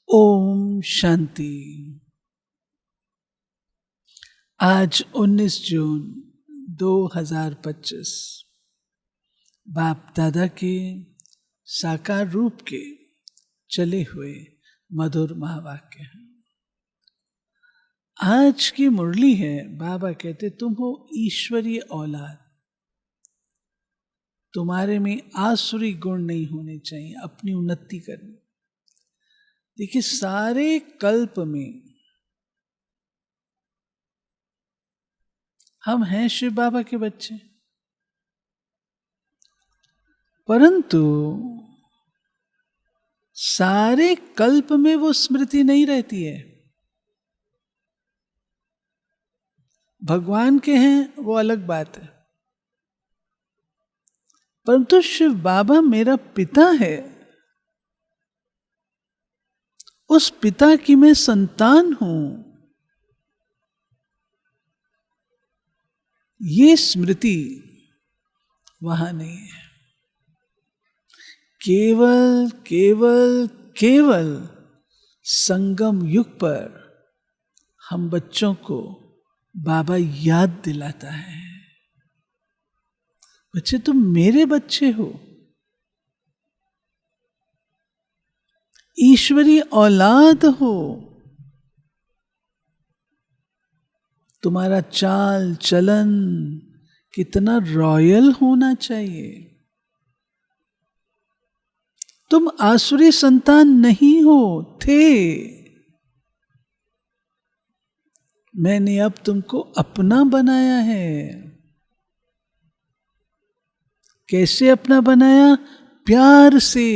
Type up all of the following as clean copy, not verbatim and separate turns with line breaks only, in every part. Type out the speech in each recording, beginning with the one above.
ओम शांति। आज 19 जून 2025 बाप दादा के साकार रूप के चले हुए मधुर महावाक्य हैं। आज की मुरली है, बाबा कहते तुम हो ईश्वरीय औलाद, तुम्हारे में आसुरी गुण नहीं होने चाहिए, अपनी उन्नति करनी। देखिए, सारे कल्प में हम हैं शिव बाबा के बच्चे, परंतु सारे कल्प में वो स्मृति नहीं रहती है। भगवान के हैं वो अलग बात है, परंतु शिव बाबा मेरा पिता है, उस पिता की मैं संतान हूं, ये स्मृति वहां नहीं है। केवल केवल केवल संगम युग पर हम बच्चों को बाबा याद दिलाता है, बच्चे तुम मेरे बच्चे हो, ईश्वरी औलाद हो, तुम्हारा चाल चलन कितना रॉयल होना चाहिए। तुम आसुरी संतान नहीं हो, थे। मैंने अब तुमको अपना बनाया है। कैसे अपना बनाया? प्यार से,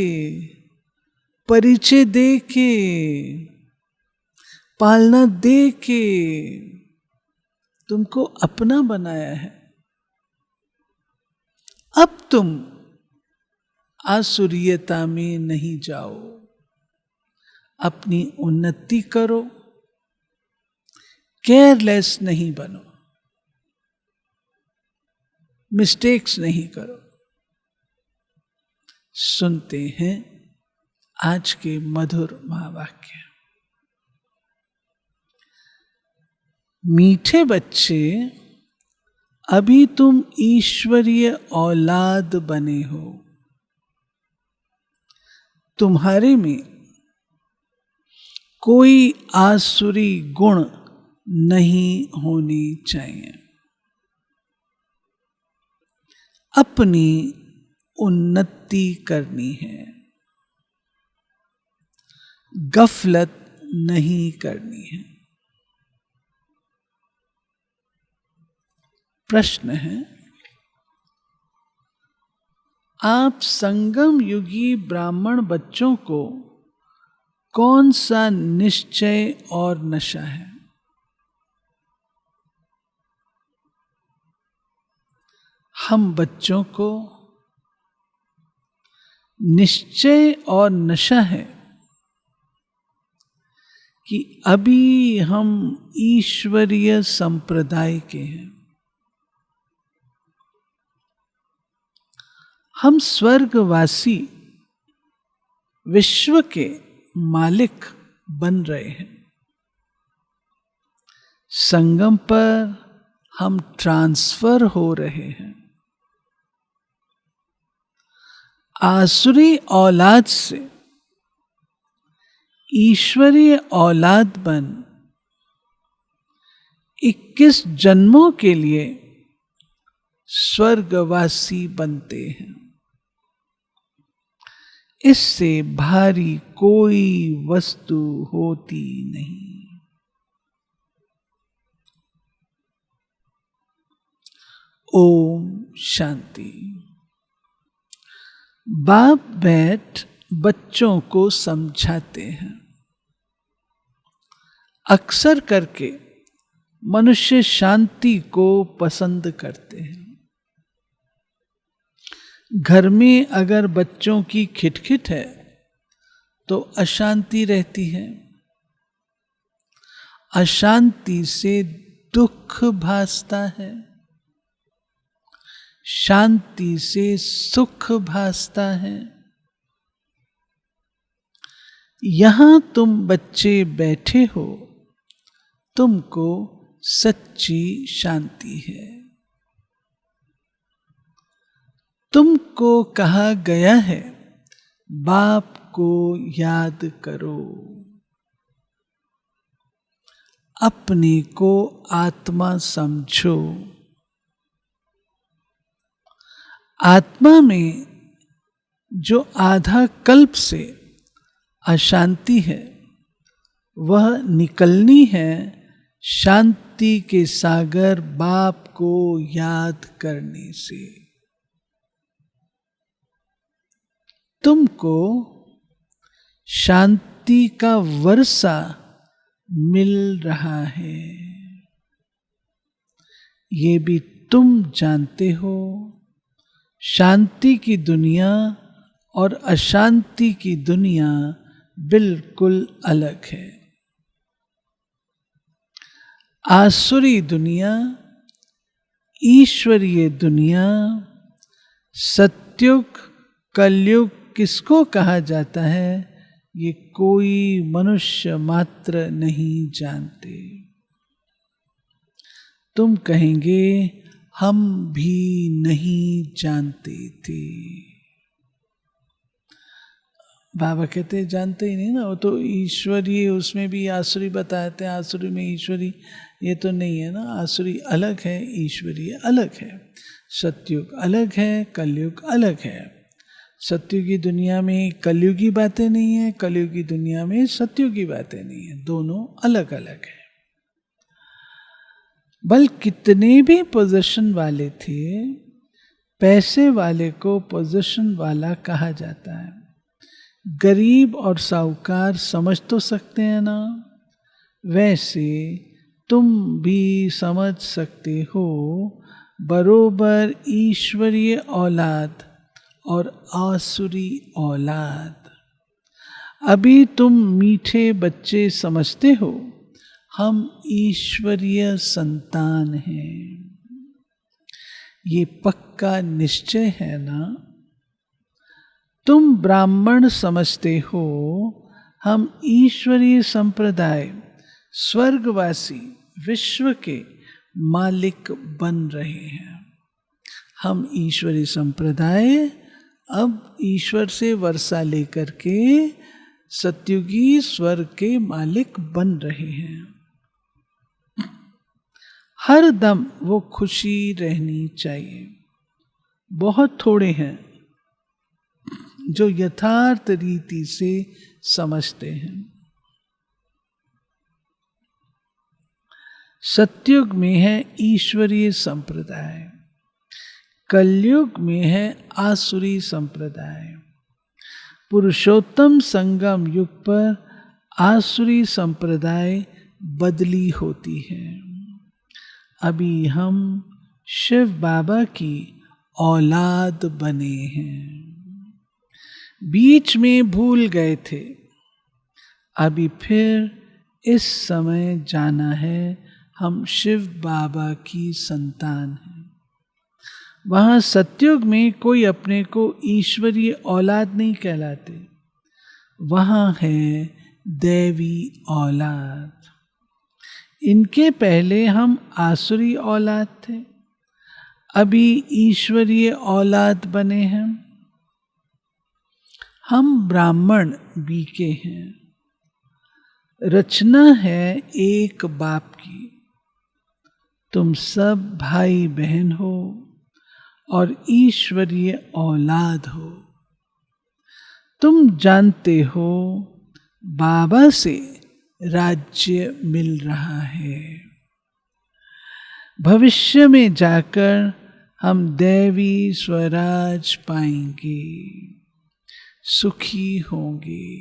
परिचय दे के, पालना दे के तुमको अपना बनाया है। अब तुम आसुरीयता में नहीं जाओ, अपनी उन्नति करो, केयरलेस नहीं बनो, मिस्टेक्स नहीं करो। सुनते हैं आज के मधुर महावाक्य। मीठे बच्चे, अभी तुम ईश्वरीय औलाद बने हो, तुम्हारे में कोई आसुरी गुण नहीं होनी चाहिए। अपनी उन्नति करनी है, गफलत नहीं करनी है। प्रश्न है, आप संगम युगी ब्राह्मण बच्चों को कौन सा निश्चय और नशा है? हम बच्चों को निश्चय और नशा है कि अभी हम ईश्वरीय संप्रदाय के हैं, हम स्वर्गवासी विश्व के मालिक बन रहे हैं। संगम पर हम ट्रांसफर हो रहे हैं, आसुरी औलाद से ईश्वरीय औलाद बन 21 जन्मों के लिए स्वर्गवासी बनते हैं। इससे भारी कोई वस्तु होती नहीं। ओम शांति। बाप बैठ बच्चों को समझाते हैं। अक्सर करके मनुष्य शांति को पसंद करते हैं। घर में अगर बच्चों की खिटखिट है तो अशांति रहती है। अशांति से दुख भासता है, शांति से सुख भासता है। यहां तुम बच्चे बैठे हो, तुमको सच्ची शांति है। तुमको कहा गया है बाप को याद करो, अपने को आत्मा समझो। आत्मा में जो आधा कल्प से अशांति है, वह निकलनी है शांति के सागर बाप को याद करने से। तुमको शांति का वर्षा मिल रहा है, ये भी तुम जानते हो। शांति की दुनिया और अशांति की दुनिया बिल्कुल अलग है। आसुरी दुनिया, ईश्वरीय दुनिया, सत्युग, कलयुग किसको कहा जाता है, ये कोई मनुष्य मात्र नहीं जानते। तुम कहेंगे हम भी नहीं जानते थे। बाबा कहते हैं जानते ही नहीं ना, वो तो ईश्वरीय, उसमें भी आसुरी बताते हैं, आसुरी में ईश्वरी ये तो नहीं है ना। आसुरी अलग है, ईश्वरीय अलग है। सत्युग अलग है, कलयुग अलग है। सत्युग की दुनिया में कलयुगी बातें नहीं है, कलयुग की दुनिया में सत्युगी बातें नहीं है, दोनों अलग अलग है। बल कितने भी पोजीशन वाले थे, पैसे वाले को पोजीशन वाला कहा जाता है। गरीब और साहूकार समझ तो सकते हैं ना, वैसे तुम भी समझ सकते हो बरोबर ईश्वरीय औलाद और आसुरी औलाद। अभी तुम मीठे बच्चे समझते हो, हम ईश्वरीय संतान हैं, ये पक्का निश्चय है ना। तुम ब्राह्मण समझते हो, हम ईश्वरीय संप्रदाय, स्वर्गवासी विश्व के मालिक बन रहे हैं। हम ईश्वरीय संप्रदाय अब ईश्वर से वर्षा लेकर के सत्युगी स्वर्ग के मालिक बन रहे हैं। हर दम वो खुशी रहनी चाहिए। बहुत थोड़े हैं जो यथार्थ रीति से समझते हैं। सत्युग में है ईश्वरीय संप्रदाय, कलयुग में है आसुरी संप्रदाय। पुरुषोत्तम संगम युग पर आसुरी संप्रदाय बदली होती है। अभी हम शिव बाबा की औलाद बने हैं, बीच में भूल गए थे, अभी फिर इस समय जाना है हम शिव बाबा की संतान हैं। वहां सत्युग में कोई अपने को ईश्वरीय औलाद नहीं कहलाते, वहां है दैवी औलाद। इनके पहले हम आसुरी औलाद थे, अभी ईश्वरीय औलाद बने हैं। हम ब्राह्मण बीके हैं, रचना है एक बाप की। तुम सब भाई बहन हो और ईश्वरीय औलाद हो। तुम जानते हो बाबा से राज्य मिल रहा है। भविष्य में जाकर हम दैवी स्वराज पाएंगे, सुखी होंगे।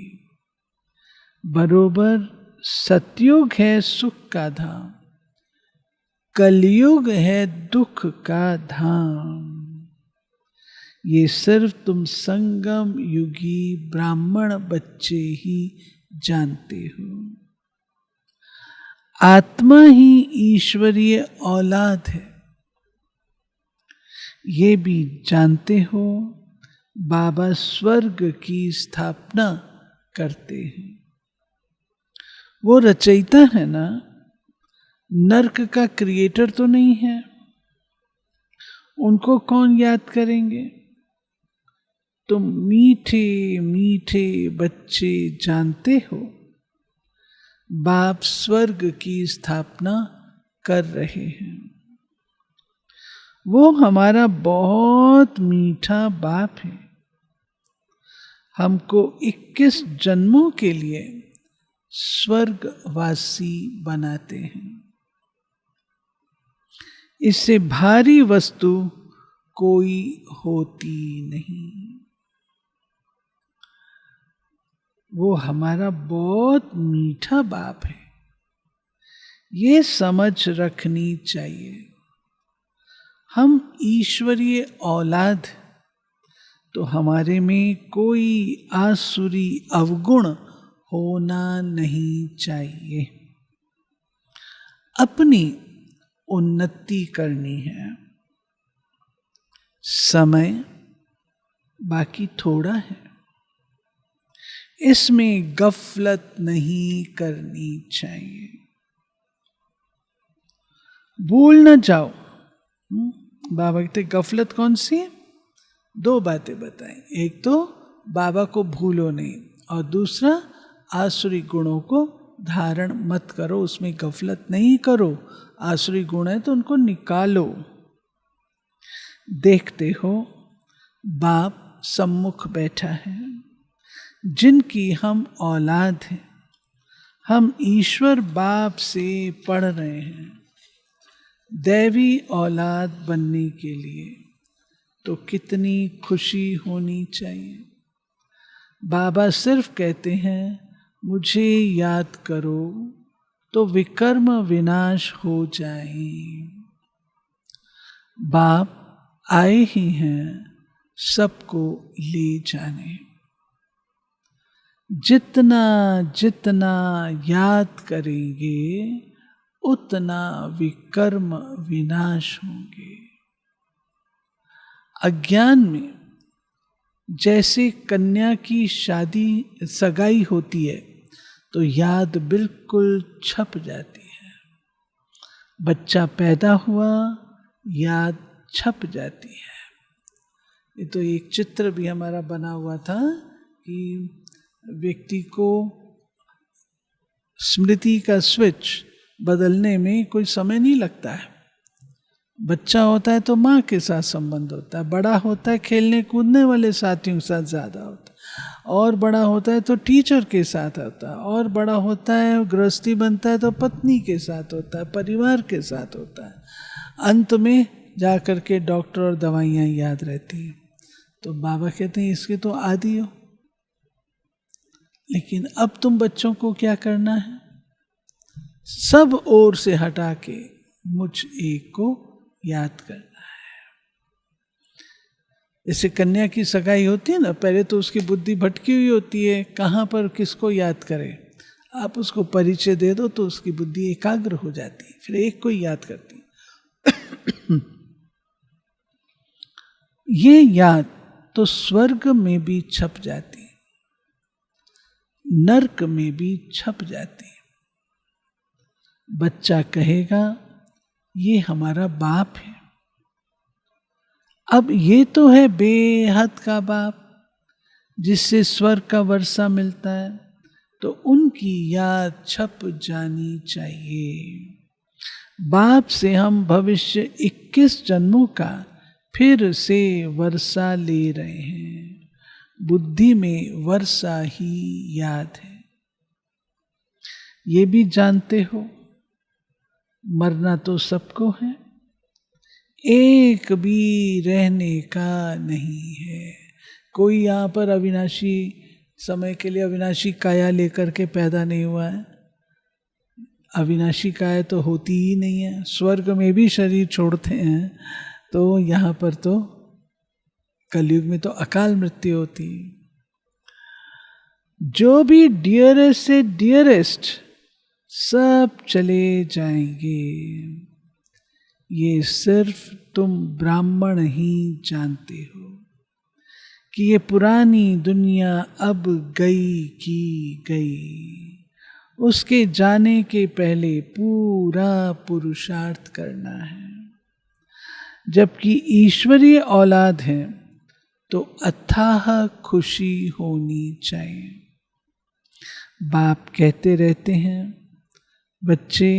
बरोबर सतयुग है सुख का धाम, कलयुग है दुख का धाम। ये सिर्फ तुम संगम युगी ब्राह्मण बच्चे ही जानते हो। आत्मा ही ईश्वरीय औलाद है, ये भी जानते हो। बाबा स्वर्ग की स्थापना करते हैं। वो रचयिता है ना, नर्क का क्रिएटर तो नहीं है, उनको कौन याद करेंगे? तुम मीठे मीठे बच्चे जानते हो, बाप स्वर्ग की स्थापना कर रहे हैं। वो हमारा बहुत मीठा बाप है, हमको 21 जन्मों के लिए स्वर्गवासी बनाते हैं। इससे भारी वस्तु कोई होती नहीं। वो हमारा बहुत मीठा बाप है, ये समझ रखनी चाहिए। हम ईश्वरीय औलाद, तो हमारे में कोई आसुरी अवगुण होना नहीं चाहिए। अपनी उन्नति करनी है। समय बाकी थोड़ा है, इसमें गफलत नहीं करनी चाहिए। भूल न जाओ। बाबा कहते गफलत कौन सी है? 2 बातें बताएं। एक तो बाबा को भूलो नहीं, और दूसरा आसुरी गुणों को धारण मत करो, उसमें गफलत नहीं करो। आसुरी गुण है तो उनको निकालो। देखते हो बाप सम्मुख बैठा है, जिनकी हम औलाद हैं। हम ईश्वर बाप से पढ़ रहे हैं दैवी औलाद बनने के लिए, तो कितनी खुशी होनी चाहिए। बाबा सिर्फ कहते हैं मुझे याद करो तो विकर्म विनाश हो जाए। बाप आए ही हैं सबको ले जाने। जितना जितना याद करेंगे उतना विकर्म विनाश होंगे। अज्ञान में जैसे कन्या की शादी सगाई होती है तो याद बिल्कुल छप जाती है। बच्चा पैदा हुआ, याद छप जाती है। ये तो एक चित्र भी हमारा बना हुआ था कि व्यक्ति को स्मृति का स्विच बदलने में कोई समय नहीं लगता है। बच्चा होता है तो माँ के साथ संबंध होता है, बड़ा होता है खेलने कूदने वाले साथियों के साथ ज़्यादा होता है, और बड़ा होता है तो टीचर के साथ होता है, और बड़ा होता है गृहस्थी बनता है तो पत्नी के साथ होता है, परिवार के साथ होता है। अंत में जा कर के डॉक्टर और दवाइयाँ याद रहती हैं। तो बाबा कहते हैं इसके तो आदी हो। लेकिन अब तुम बच्चों को क्या करना है? सब ओर से हटा के मुझ एक को याद करना है। जैसे कन्या की सगाई होती है ना, पहले तो उसकी बुद्धि भटकी हुई होती है, कहाँ पर किसको याद करे। आप उसको परिचय दे दो तो उसकी बुद्धि एकाग्र हो जाती है, फिर एक को ही याद करती है। ये याद तो स्वर्ग में भी छप जाती है, नरक में भी छप जाती है। बच्चा कहेगा ये हमारा बाप है। अब ये तो है बेहद का बाप जिससे स्वर्ग का वर्षा मिलता है, तो उनकी याद छप जानी चाहिए। बाप से हम भविष्य 21 जन्मों का फिर से वर्षा ले रहे हैं। बुद्धि में वर्षा ही याद है। ये भी जानते हो मरना तो सबको है, एक भी रहने का नहीं है। कोई यहाँ पर अविनाशी समय के लिए अविनाशी काया लेकर के पैदा नहीं हुआ है। अविनाशी काया तो होती ही नहीं है। स्वर्ग में भी शरीर छोड़ते हैं तो यहाँ पर तो कलयुग में तो अकाल मृत्यु होती है। जो भी डियरेस्ट से डियरेस्ट सब चले जाएंगे, ये सिर्फ तुम ब्राह्मण ही जानते हो कि ये पुरानी दुनिया अब गई की गई उसके जाने के पहले पूरा पुरुषार्थ करना है। जबकि ईश्वरीय औलाद है तो अथाह खुशी होनी चाहिए। बाप कहते रहते हैं, बच्चे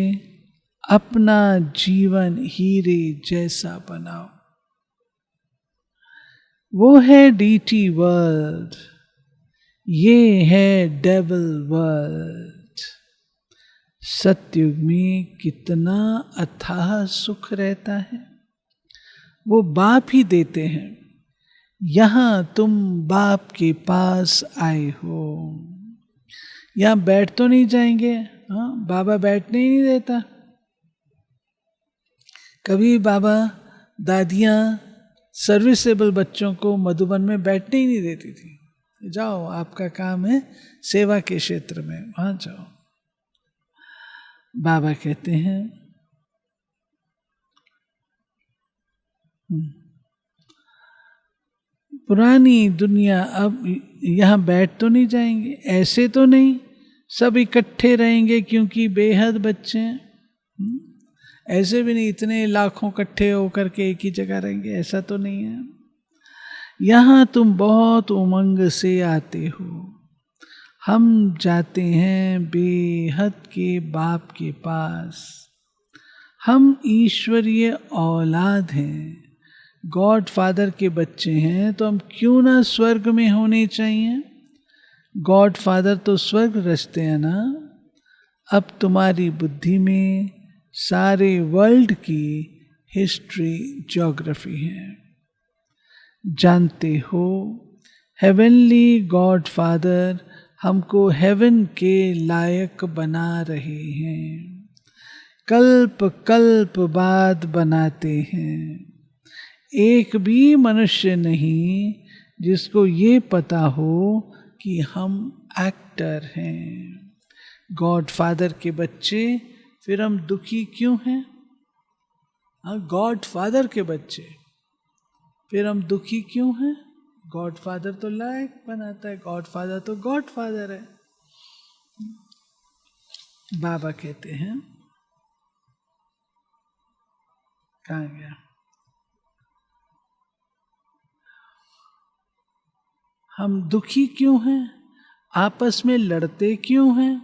अपना जीवन हीरे जैसा बनाओ। वो है डीटी वर्ल्ड, ये है डेविल वर्ल्ड। सतयुग में कितना अथाह सुख रहता है, वो बाप ही देते हैं। यहां तुम बाप के पास आए हो, यहां बैठ तो नहीं जाएंगे। हाँ, बाबा बैठने ही नहीं देता। कभी बाबा दादियां सर्विसेबल बच्चों को मधुबन में बैठने ही नहीं देती थी। जाओ, आपका काम है सेवा के क्षेत्र में, वहां जाओ। बाबा कहते हैं पुरानी दुनिया अब यहाँ बैठ तो नहीं जाएंगे, ऐसे तो नहीं सब इकट्ठे रहेंगे क्योंकि बेहद बच्चे हैं। ऐसे भी नहीं इतने लाखों इकट्ठे होकर के एक ही जगह रहेंगे, ऐसा तो नहीं है। यहाँ तुम बहुत उमंग से आते हो। हम जाते हैं बेहद के बाप के पास। हम ईश्वरीय औलाद हैं, गॉड फादर के बच्चे हैं, तो हम क्यों ना स्वर्ग में होने चाहिए। गॉड फादर तो स्वर्ग रचते हैं ना। अब तुम्हारी बुद्धि में सारे वर्ल्ड की हिस्ट्री ज्योग्राफी है। जानते हो हेवनली गॉड फादर हमको हेवन के लायक बना रहे हैं, कल्प कल्प बाद बनाते हैं। एक भी मनुष्य नहीं जिसको ये पता हो कि हम एक्टर हैं, गॉड फादर के बच्चे। फिर हम दुखी क्यों हैं? गॉड फादर के बच्चे, फिर हम दुखी क्यों हैं? गॉड फादर तो लायक बनाता है, गॉड फादर तो गॉड फादर है। बाबा कहते हैं, कहाँ गया? हम दुखी क्यों हैं? आपस में लड़ते क्यों हैं?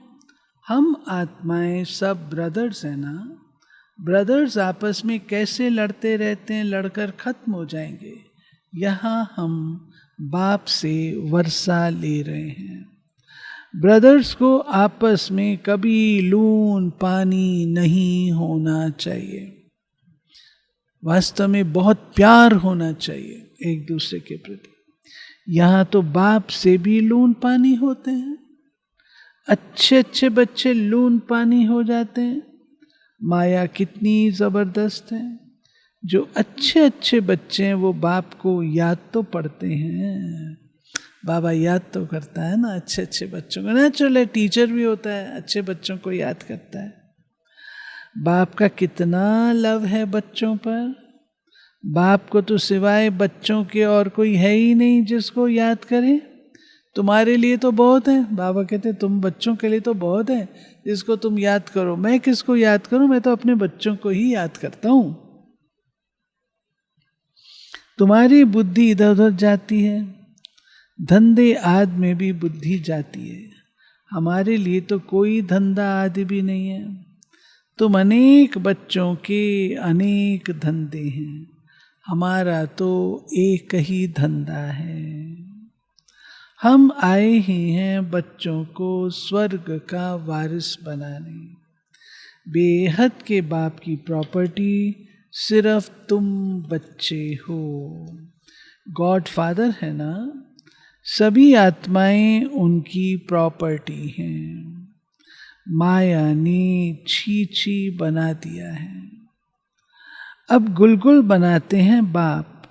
हम आत्माएं सब ब्रदर्स हैं ना। ब्रदर्स आपस में कैसे लड़ते रहते हैं, लड़कर खत्म हो जाएंगे। यहाँ हम बाप से वर्षा ले रहे हैं। ब्रदर्स को आपस में कभी लून पानी नहीं होना चाहिए। वास्तव में बहुत प्यार होना चाहिए एक दूसरे के प्रति। यहाँ तो बाप से भी लून पानी होते हैं। अच्छे अच्छे बच्चे लून पानी हो जाते हैं। माया कितनी जबरदस्त है। जो अच्छे अच्छे बच्चे हैं वो बाप को याद तो पढ़ते हैं। बाबा याद तो करता है ना अच्छे अच्छे बच्चों को। नेचुरल है, टीचर भी होता है, अच्छे बच्चों को याद करता है। बाप का कितना लव है बच्चों पर। बाप को तो सिवाय बच्चों के और कोई है ही नहीं जिसको याद करे। तुम्हारे लिए तो बहुत है। बाबा कहते तुम बच्चों के लिए तो बहुत है जिसको तुम याद करो। मैं किसको याद करूं? मैं तो अपने बच्चों को ही याद करता हूं। तुम्हारी बुद्धि इधर उधर जाती है, धंधे आदि में भी बुद्धि जाती है। हमारे लिए तो कोई धंधा आदि भी नहीं है। तुम अनेक बच्चों के अनेक धंधे हैं, हमारा तो एक ही धंधा है। हम आए ही हैं बच्चों को स्वर्ग का वारिस बनाने। बेहद के बाप की प्रॉपर्टी सिर्फ तुम बच्चे हो। गॉड फादर है ना, सभी आत्माएं उनकी प्रॉपर्टी हैं। माया ने छी छी बना दिया है। अब गुलगुल बनाते हैं बाप।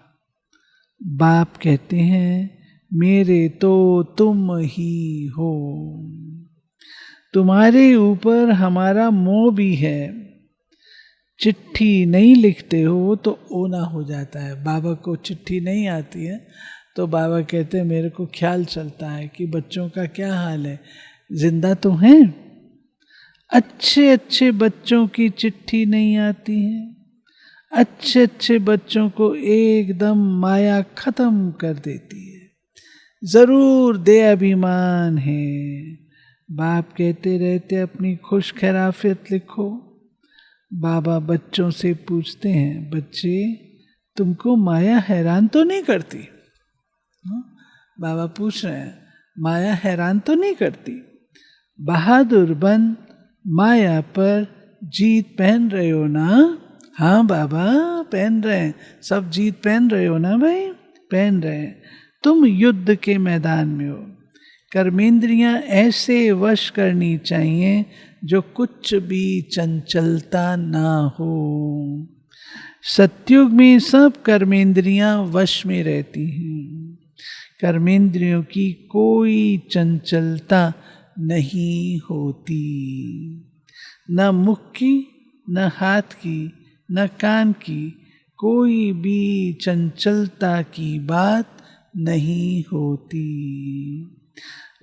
बाप कहते हैं मेरे तो तुम ही हो। तुम्हारे ऊपर हमारा मोह भी है। चिट्ठी नहीं लिखते हो तो ओना हो जाता है। बाबा को चिट्ठी नहीं आती है तो बाबा कहते हैं मेरे को ख्याल चलता है कि बच्चों का क्या हाल है, जिंदा तो हैं। अच्छे अच्छे बच्चों की चिट्ठी नहीं आती है, अच्छे अच्छे बच्चों को एकदम माया खत्म कर देती है। जरूर दे अभिमान है। बाप कहते रहते अपनी खुश खैराफियत लिखो। बाबा बच्चों से पूछते हैं, बच्चे तुमको माया हैरान तो नहीं करती? बाबा पूछ रहे हैं, माया हैरान तो नहीं करती? बहादुर बन, माया पर जीत पहन रहे हो ना? हाँ बाबा पहन रहे हैं, सब जीत पहन रहे हो ना भाई? पहन रहे हैं। तुम युद्ध के मैदान में हो। कर्मेंद्रियां ऐसे वश करनी चाहिए जो कुछ भी चंचलता ना हो। सतयुग में सब कर्मेंद्रियां वश में रहती हैं। कर्मेंद्रियों की कोई चंचलता नहीं होती, न मुख की, न हाथ की, न कान की, कोई भी चंचलता की बात नहीं होती।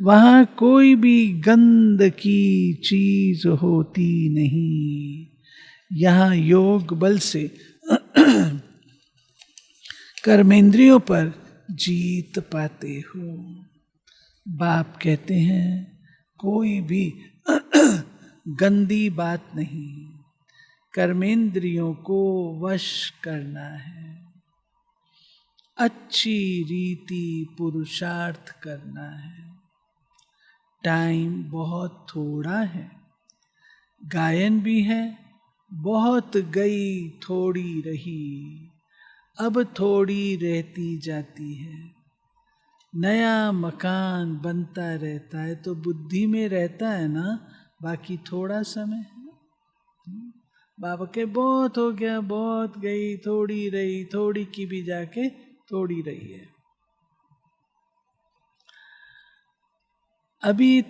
वहाँ कोई भी गंध की चीज होती नहीं। यहाँ योग बल से कर्मेंद्रियों पर जीत पाते हो। बाप कहते हैं कोई भी गंदी बात नहीं, कर्मेंद्रियों को वश करना है, अच्छी रीति पुरुषार्थ करना है। टाइम बहुत थोड़ा है, गायन भी है, बहुत गई थोड़ी रही, अब थोड़ी रहती जाती है। नया मकान बनता रहता है तो बुद्धि में रहता है ना, बाकी थोड़ा समय है। बाबा के बहुत हो गया, बहुत गई, थोड़ी रही, थोड़ी की भी जाके थोड़ी रही है। अभी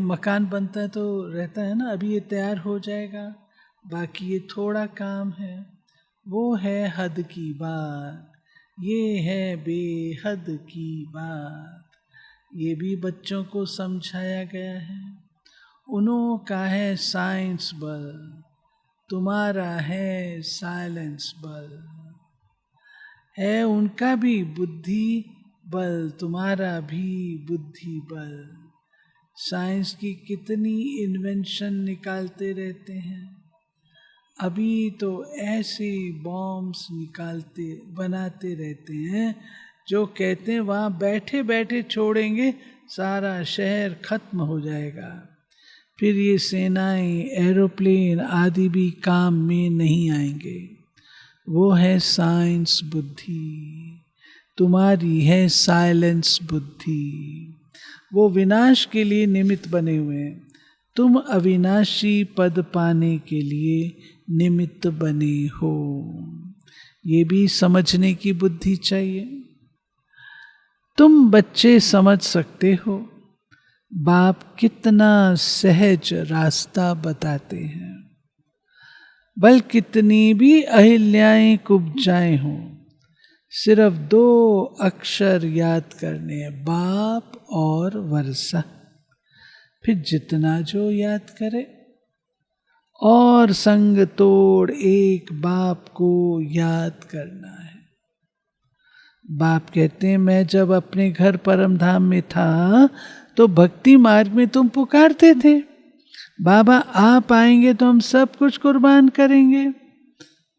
मकान बनता है तो रहता है ना, अभी ये तैयार हो जाएगा, बाकी ये थोड़ा काम है। वो है हद की बात, ये है बेहद की बात। ये भी बच्चों को समझाया गया है। उन्हों का है साइंस बल, तुम्हारा है साइलेंस बल। है उनका भी बुद्धि बल, तुम्हारा भी बुद्धि बल। साइंस की कितनी इन्वेंशन निकालते रहते हैं। अभी तो ऐसे बॉम्ब्स बनाते रहते हैं जो कहते हैं वहाँ बैठे बैठे छोड़ेंगे सारा शहर खत्म हो जाएगा। फिर ये सेनाएं, एरोप्लेन आदि भी काम में नहीं आएंगे। वो है साइंस बुद्धि, तुम्हारी है साइलेंस बुद्धि। वो विनाश के लिए निमित्त बने हुए हैं, तुम अविनाशी पद पाने के लिए निमित्त बने हो। ये भी समझने की बुद्धि चाहिए। तुम बच्चे समझ सकते हो बाप कितना सहज रास्ता बताते हैं। बल कितनी भी अहिल्याएं कुब्जाएं हों, सिर्फ 2 अक्षर याद करने हैं, बाप और वर्षा। फिर जितना जो याद करे, और संग तोड़ एक बाप को याद करना है। बाप कहते हैं मैं जब अपने घर परम धाम में था तो भक्ति मार्ग में तुम पुकारते थे, बाबा आप आएंगे तो हम सब कुछ कुर्बान करेंगे।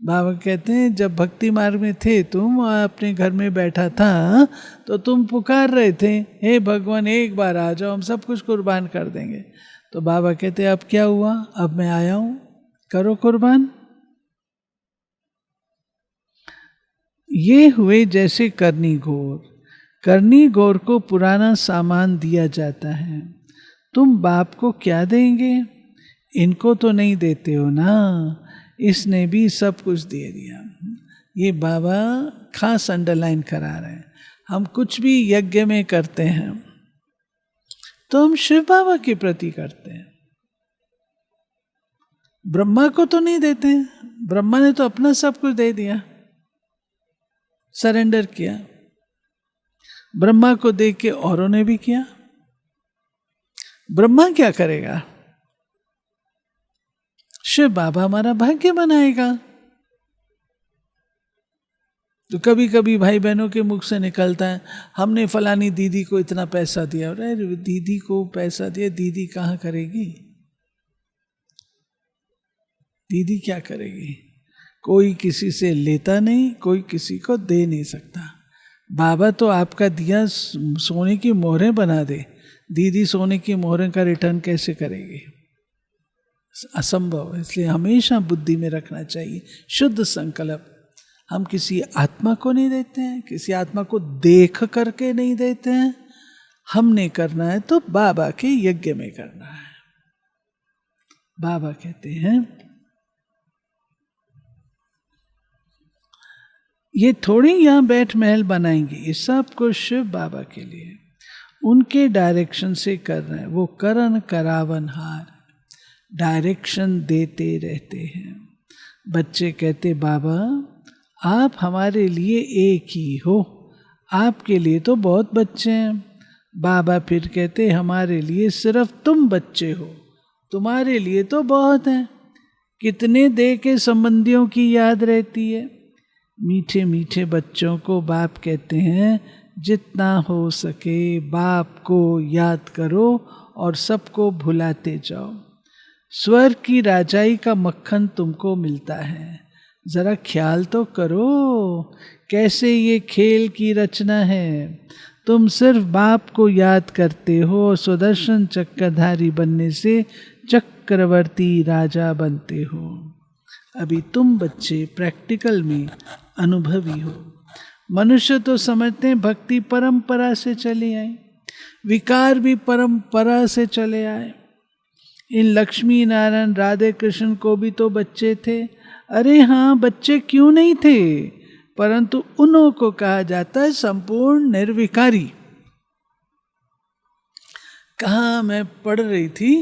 बाबा कहते हैं जब भक्ति मार्ग में थे तुम, अपने घर में बैठा था तो तुम पुकार रहे थे, हे भगवान एक बार आ जाओ, हम सब कुछ कुर्बान कर देंगे। तो बाबा कहते हैं अब क्या हुआ, अब मैं आया हूं, करो कुर्बान। ये हुए जैसे करनी घोर। करनी घोर को पुराना सामान दिया जाता है, तुम बाप को क्या देंगे? इनको तो नहीं देते हो ना, इसने भी सब कुछ दे दिया। ये बाबा खास अंडरलाइन करा रहे हैं। हम कुछ भी यज्ञ में करते हैं तो हम शिव बाबा के प्रति करते हैं, ब्रह्मा को तो नहीं देते हैं। ब्रह्मा ने तो अपना सब कुछ दे दिया, सरेंडर किया। ब्रह्मा को देख के औरों ने भी किया। ब्रह्मा क्या करेगा? शिव बाबा हमारा भाग्य बनाएगा। तो कभी कभी भाई बहनों के मुख से निकलता है, हमने फलानी दीदी को इतना पैसा दिया। अरे दीदी को पैसा दिया, दीदी कहाँ करेगी? दीदी क्या करेगी? कोई किसी से लेता नहीं, कोई किसी को दे नहीं सकता। बाबा तो आपका दिया सोने की मोहरें बना दे, दीदी सोने की मोहरें का रिटर्न कैसे करेगी? असंभव। इसलिए हमेशा बुद्धि में रखना चाहिए शुद्ध संकल्प। हम किसी आत्मा को नहीं देते हैं, किसी आत्मा को देख करके नहीं देते हैं। हमने करना है तो बाबा के यज्ञ में करना है। बाबा कहते हैं ये थोड़ी यहां बैठ महल बनाएंगे, ये सब कुछ शिव बाबा के लिए उनके डायरेक्शन से कर रहे हैं। वो करन करावनहार डायरेक्शन देते रहते हैं। बच्चे कहते बाबा आप हमारे लिए एक ही हो, आपके लिए तो बहुत बच्चे हैं। बाबा फिर कहते हमारे लिए सिर्फ तुम बच्चे हो, तुम्हारे लिए तो बहुत हैं। कितने दे के संबंधियों की याद रहती है। मीठे मीठे बच्चों को बाप कहते हैं जितना हो सके बाप को याद करो और सबको भुलाते जाओ। स्वर्ग की राजाई का मक्खन तुमको मिलता है, जरा ख्याल तो करो कैसे ये खेल की रचना है। तुम सिर्फ बाप को याद करते हो और सुदर्शन चक्रधारी बनने से चक्रवर्ती राजा बनते हो। अभी तुम बच्चे प्रैक्टिकल में अनुभवी हो। मनुष्य तो समझते हैं भक्ति परंपरा से चली आई, विकार भी परंपरा से चले आए। इन लक्ष्मी नारायण राधे कृष्ण को भी तो बच्चे थे। अरे हाँ, बच्चे क्यों नहीं थे, परंतु उन्हों को कहा जाता है संपूर्ण निर्विकारी। कहाँ मैं पढ़ रही थी,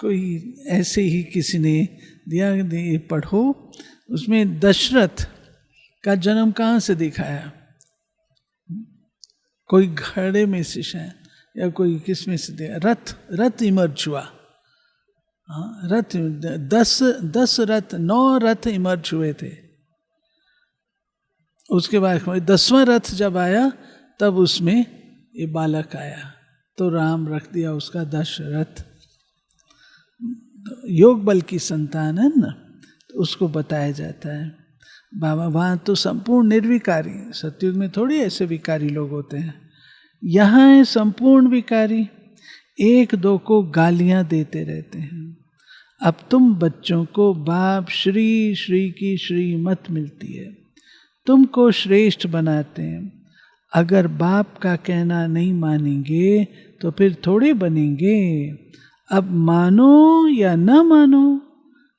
कोई ऐसे ही किसी ने दिया पढ़ो, उसमें दशरथ का जन्म कहाँ से दिखाया, कोई घड़े में से शायद या कोई किस में से दिया, रथ इमर्ज हुआ। हाँ, रथ 10 रथ 9 रथ इमर्ज हुए थे। उसके बाद 10वां रथ जब आया तब उसमें ये बालक आया, तो राम रख दिया उसका दशरथ। योग बल की संतान है ना, तो उसको बताया जाता है। बाबा वहाँ तो संपूर्ण निर्विकारी, सतयुग में थोड़ी ऐसे विकारी लोग होते हैं। यहाँ है संपूर्ण विकारी, एक दो को गालियाँ देते रहते हैं। अब तुम बच्चों को बाप श्री श्री की श्रीमत मिलती है, तुमको श्रेष्ठ बनाते हैं। अगर बाप का कहना नहीं मानेंगे तो फिर थोड़े बनेंगे। अब मानो या न मानो,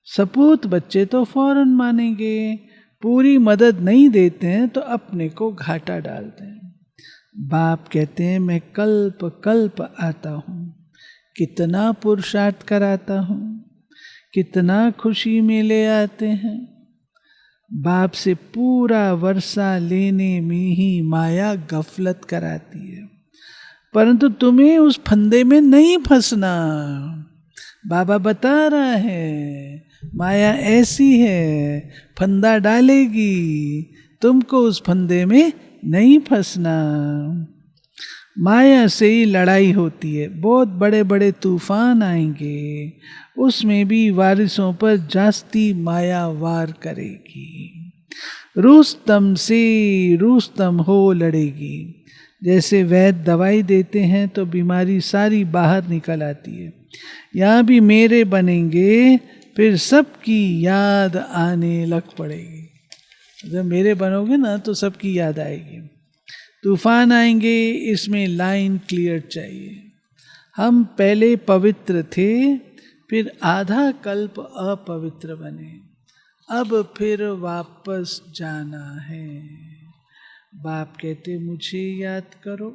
सपूत बच्चे तो फौरन मानेंगे। पूरी मदद नहीं देते हैं तो अपने को घाटा डालते हैं। बाप कहते हैं मैं कल्प कल्प आता हूँ, कितना पुरुषार्थ कराता हूँ, कितना खुशी में ले आते हैं। बाप से पूरा वर्षा लेने में ही माया गफलत कराती है, परंतु तुम्हें उस फंदे में नहीं फंसना। बाबा बता रहा है माया ऐसी है, फंदा डालेगी, तुमको उस फंदे में नहीं फंसना। माया से ही लड़ाई होती है, बहुत बड़े बड़े तूफान आएंगे, उसमें भी वारिसों पर जास्ती माया वार करेगी। रुस्तम से रुस्तम हो लड़ेगी। जैसे वैद्य दवाई देते हैं तो बीमारी सारी बाहर निकल आती है, यहाँ भी मेरे बनेंगे फिर सबकी याद आने लग पड़ेगी। जब मेरे बनोगे ना तो सबकी याद आएगी। तूफान आएंगे, इसमें लाइन क्लियर चाहिए। हम पहले पवित्र थे, फिर आधा कल्प अपवित्र बने, अब फिर वापस जाना है। बाप कहते मुझे याद करो,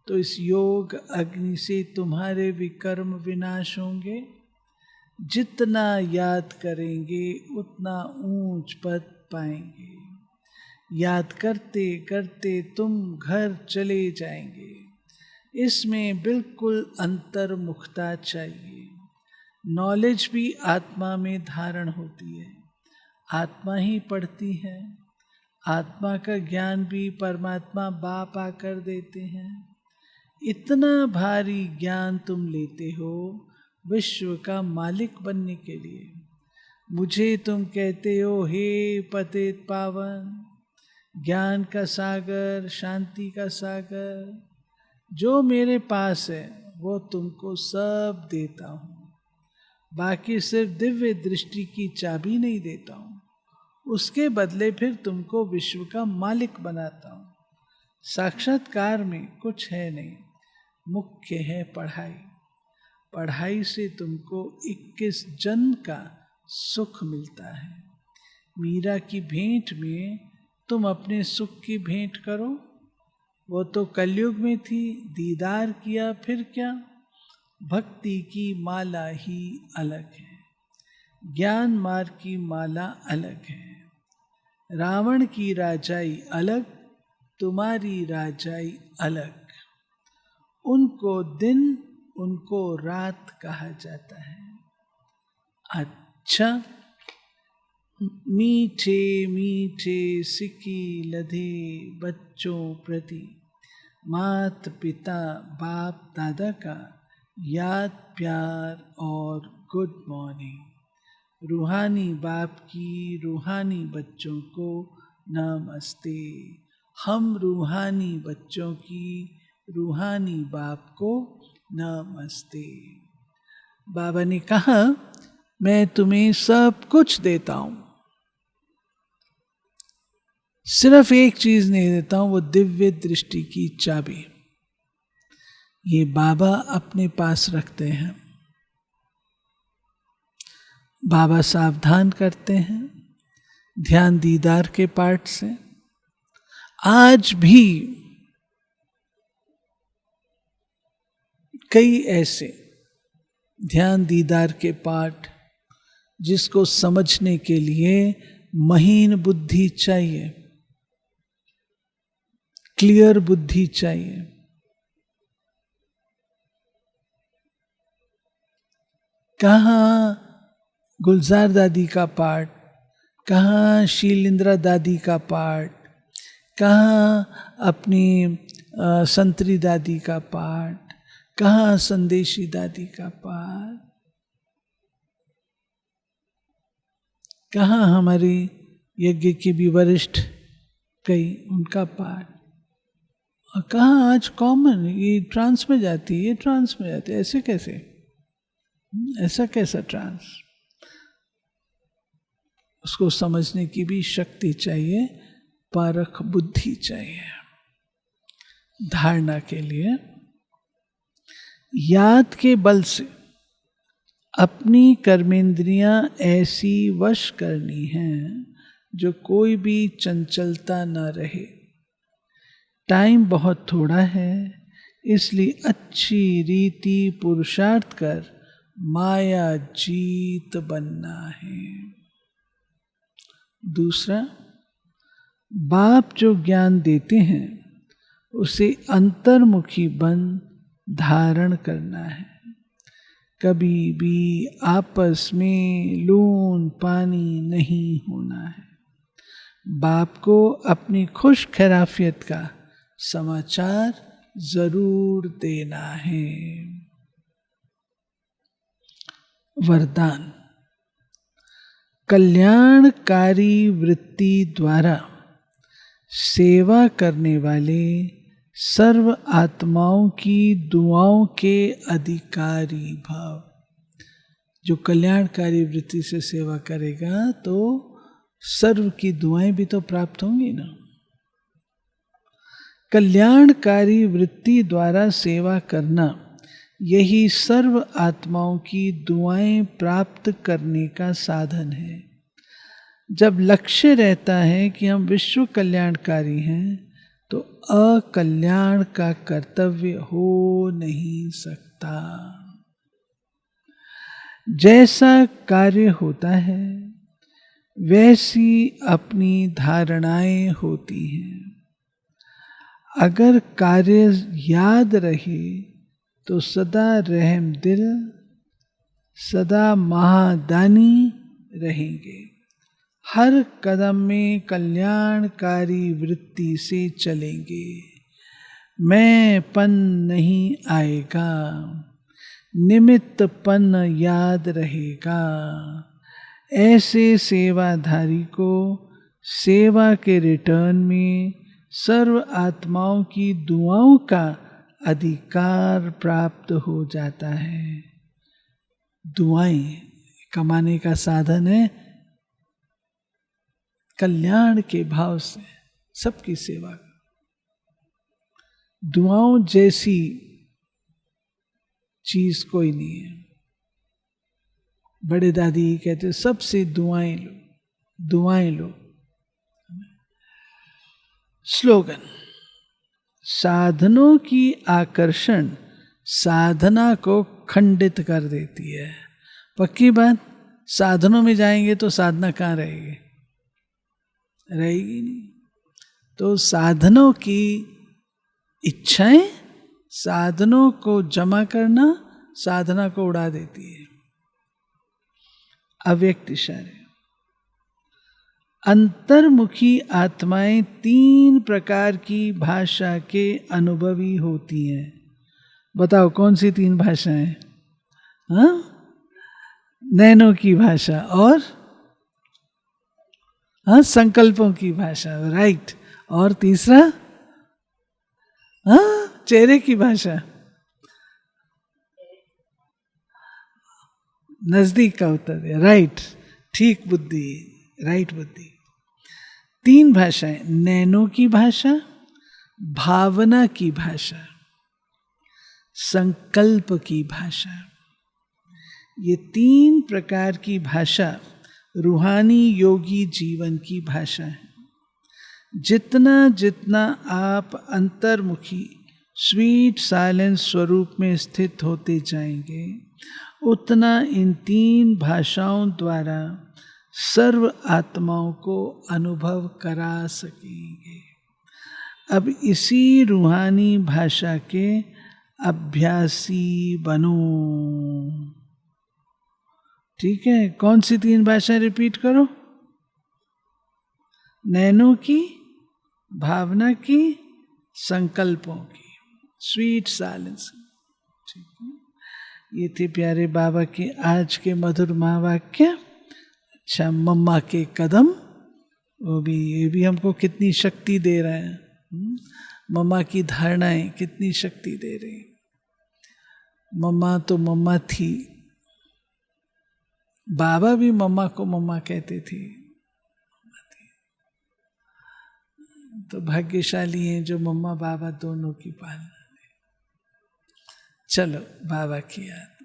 तो इस योग अग्नि से तुम्हारे विकर्म विनाश होंगे। जितना याद करेंगे उतना ऊंच पद पाएंगे। याद करते करते तुम घर चले जाएंगे। इसमें बिल्कुल अंतर्मुखता चाहिए। नॉलेज भी आत्मा में धारण होती है, आत्मा ही पढ़ती है। आत्मा का ज्ञान भी परमात्मा बाप आकर देते हैं। इतना भारी ज्ञान तुम लेते हो विश्व का मालिक बनने के लिए। मुझे तुम कहते हो हे पतित पावन, ज्ञान का सागर, शांति का सागर, जो मेरे पास है वो तुमको सब देता हूँ, बाकी सिर्फ दिव्य दृष्टि की चाबी नहीं देता हूँ, उसके बदले फिर तुमको विश्व का मालिक बनाता हूँ। साक्षात्कार में कुछ है नहीं, मुख्य है पढ़ाई। पढ़ाई से तुमको 21 जन्म का सुख मिलता है। मीरा की भेंट में तुम अपने सुख की भेंट करो। वो तो कलयुग में थी, दीदार किया, फिर क्या। भक्ति की माला ही अलग है, ज्ञान मार्ग की माला अलग है। रावण की राजाई अलग, तुम्हारी राजाई अलग। उनको दिन, उनको रात कहा जाता है। अच्छा, मीठे मीठे सिकी लधे बच्चों प्रति मात पिता बाप दादा का याद प्यार और गुड मॉर्निंग। रूहानी बाप की रूहानी बच्चों को नमस्ते। हम रूहानी बच्चों की रूहानी बाप को नमस्ते। बाबा ने कहा मैं तुम्हें सब कुछ देता हूं, सिर्फ एक चीज नहीं देता हूं, वो दिव्य दृष्टि की चाबी। ये बाबा अपने पास रखते हैं। बाबा सावधान करते हैं ध्यान दीदार के पाठ से। आज भी कई ऐसे ध्यान दीदार के पाठ जिसको समझने के लिए महीन बुद्धि चाहिए, क्लियर बुद्धि चाहिए। कहाँ गुलजार दादी का पाठ, कहाँ शीलेंद्रा दादी का पाठ, कहाँ अपनी संतरी दादी का पाठ, कहाँ संदेशी दादी का पाठ, कहाँ हमारी यज्ञ के भी वरिष्ठ कई उनका पाठ, और कहाँ आज कॉमन ये ट्रांस में जाती है, ये ट्रांस में जाती है। ऐसे कैसे, ऐसा कैसा ट्रांस? उसको समझने की भी शक्ति चाहिए, पारख बुद्धि चाहिए। धारणा के लिए याद के बल से अपनी कर्मेंद्रियां ऐसी वश करनी हैं जो कोई भी चंचलता न रहे। टाइम बहुत थोड़ा है, इसलिए अच्छी रीति पुरुषार्थ कर माया जीत बनना है। दूसरा, बाप जो ज्ञान देते हैं उसे अंतर्मुखी बन धारण करना है। कभी भी आपस में लून पानी नहीं होना है। बाप को अपनी खुश खैराफियत का समाचार जरूर देना है। वरदान, कल्याणकारी वृत्ति द्वारा सेवा करने वाले सर्व आत्माओं की दुआओं के अधिकारी भाव। जो कल्याणकारी वृत्ति से सेवा करेगा तो सर्व की दुआएं भी तो प्राप्त होंगी ना। कल्याणकारी वृत्ति द्वारा सेवा करना, यही सर्व आत्माओं की दुआएं प्राप्त करने का साधन है। जब लक्ष्य रहता है कि हम विश्व कल्याणकारी हैं तो अकल्याण का कर्तव्य हो नहीं सकता। जैसा कार्य होता है वैसी अपनी धारणाएं होती हैं। अगर कार्य याद रहे तो सदा रहम दिल सदा महादानी रहेंगे। हर कदम में कल्याणकारी वृत्ति से चलेंगे। मैंपन नहीं आएगा, निमित्तपन याद रहेगा। ऐसे सेवाधारी को सेवा के रिटर्न में सर्व आत्माओं की दुआओं का अधिकार प्राप्त हो जाता है। दुआएं कमाने का साधन है। कल्याण के भाव से सबकी सेवा, दुआओं जैसी चीज कोई नहीं है। बड़े दादी कहते सबसे दुआएं लो, दुआएं लो। स्लोगन, साधनों की आकर्षण साधना को खंडित कर देती है। पक्की बात, साधनों में जाएंगे तो साधना कहाँ रहेगी? रहेगी नहीं। तो साधनों की इच्छाएं साधनों को जमा करना साधना को उड़ा देती है। अव्यक्त इशारे। अंतर्मुखी आत्माएं 3 प्रकार की भाषा के अनुभवी होती हैं। बताओ कौन सी 3 भाषाएं? हाँ, नैनों की भाषा और हाँ संकल्पों की भाषा, राइट। और तीसरा हाँ चेहरे की भाषा, नजदीक का उत्तर है, राइट। ठीक बुद्धि, राइट बुद्धि। 3 भाषाएं, नैनों की भाषा, भावना की भाषा, संकल्प की भाषा। ये 3 प्रकार की भाषा रूहानी योगी जीवन की भाषा है। जितना जितना आप अंतर्मुखी स्वीट साइलेंस स्वरूप में स्थित होते जाएंगे, उतना इन 3 भाषाओं द्वारा सर्व आत्माओं को अनुभव करा सकेंगे। अब इसी रूहानी भाषा के अभ्यासी बनो। ठीक है, कौन सी 3 भाषाएं रिपीट करो? नैनों की, भावना की, संकल्पों की, स्वीट साइलेंस। ठीक है, ये थे प्यारे बाबा के आज के मधुर महावाक्य। अच्छा, मम्मा के कदम, वो भी, ये भी हमको कितनी शक्ति दे रहे हैं। मम्मा की धारणाएं कितनी शक्ति दे रही। मम्मा तो मम्मा थी, बाबा भी मम्मा को मम्मा कहते थे। तो भाग्यशाली हैं जो मम्मा बाबा दोनों की पालना। चलो बाबा की याद।